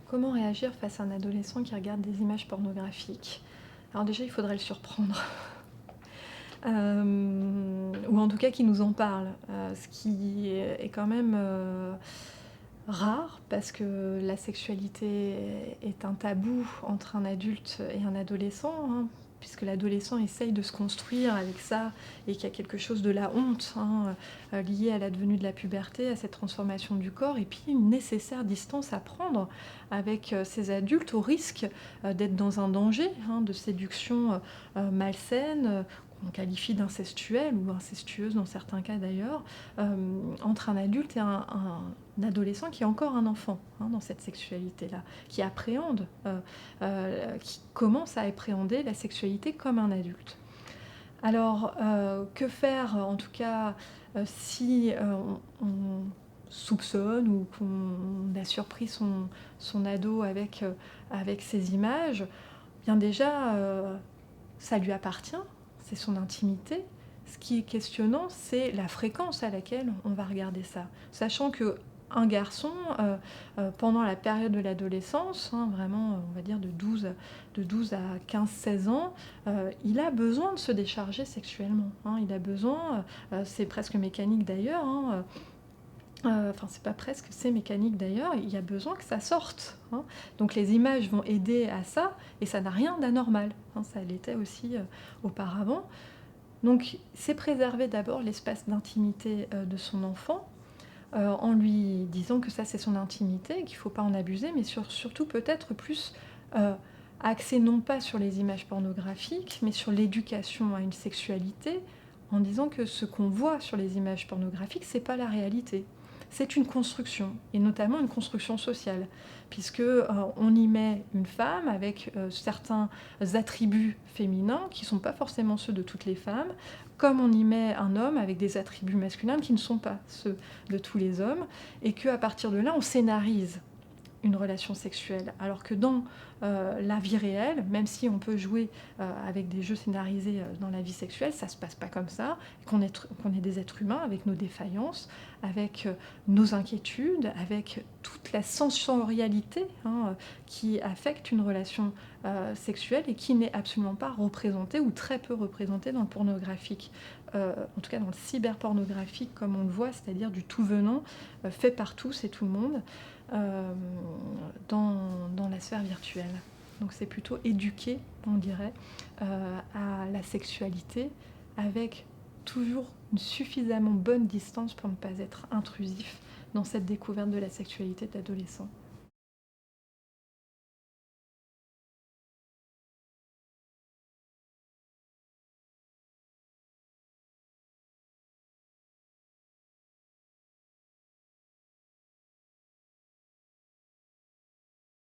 Comment réagir face à un adolescent qui regarde des images pornographiques? Alors déjà, il faudrait le surprendre, ou en tout cas qu'il nous en parle, ce qui est quand même, rare parce que la sexualité est un tabou entre un adulte et un adolescent, hein, puisque l'adolescent essaye de se construire avec ça et qu'il y a quelque chose de la honte, hein, lié à la venue de la puberté, à cette transformation du corps et puis une nécessaire distance à prendre avec, ces adultes au risque, d'être dans un danger, hein, de séduction, malsaine, qu'on qualifie d'incestuelle ou incestueuse dans certains cas d'ailleurs, entre un adulte et un adolescent qui est encore un enfant, hein, dans cette sexualité-là, qui appréhende, qui commence à appréhender la sexualité comme un adulte. Alors, que faire, en tout cas, si, on soupçonne ou qu'on a surpris son ado avec ces images? Bien déjà, ça lui appartient, c'est son intimité. Ce qui est questionnant, c'est la fréquence à laquelle on va regarder ça. Sachant qu'un garçon, pendant la période de l'adolescence, hein, vraiment, on va dire de 12 à 15-16 ans, il a besoin de se décharger sexuellement, hein. Il a besoin, c'est presque mécanique d'ailleurs, hein, enfin c'est pas presque, c'est mécanique d'ailleurs, il y a besoin que ça sorte, hein. Donc les images vont aider à ça et ça n'a rien d'anormal, hein, ça l'était aussi, auparavant. Donc c'est préserver d'abord l'espace d'intimité, de son enfant, en lui disant que ça c'est son intimité et qu'il ne faut pas en abuser, mais surtout peut-être plus, heu, axer non pas sur les images pornographiques, mais sur l'éducation à une sexualité, en disant que ce qu'on voit sur les images pornographiques, c'est pas la réalité. C'est une construction et notamment une construction sociale puisque, on y met une femme avec, certains attributs féminins qui ne sont pas forcément ceux de toutes les femmes, comme on y met un homme avec des attributs masculins qui ne sont pas ceux de tous les hommes, et qu'à partir de là, on scénarise une relation sexuelle. Alors que dans la vie réelle, même si on peut jouer avec des jeux scénarisés dans la vie sexuelle, ça ne se passe pas comme ça, qu'on est des êtres humains avec nos défaillances, avec nos inquiétudes, avec toute la sensorialité, hein, qui affecte une relation sexuelle et qui n'est absolument pas représentée ou très peu représentée dans le pornographique. En tout cas dans le cyberpornographique comme on le voit, c'est-à-dire du tout venant, fait par tous et tout le monde euh, dans la sphère virtuelle. Donc c'est plutôt éduquer, on dirait, à la sexualité avec toujours une suffisamment bonne distance pour ne pas être intrusif dans cette découverte de la sexualité de l'adolescent.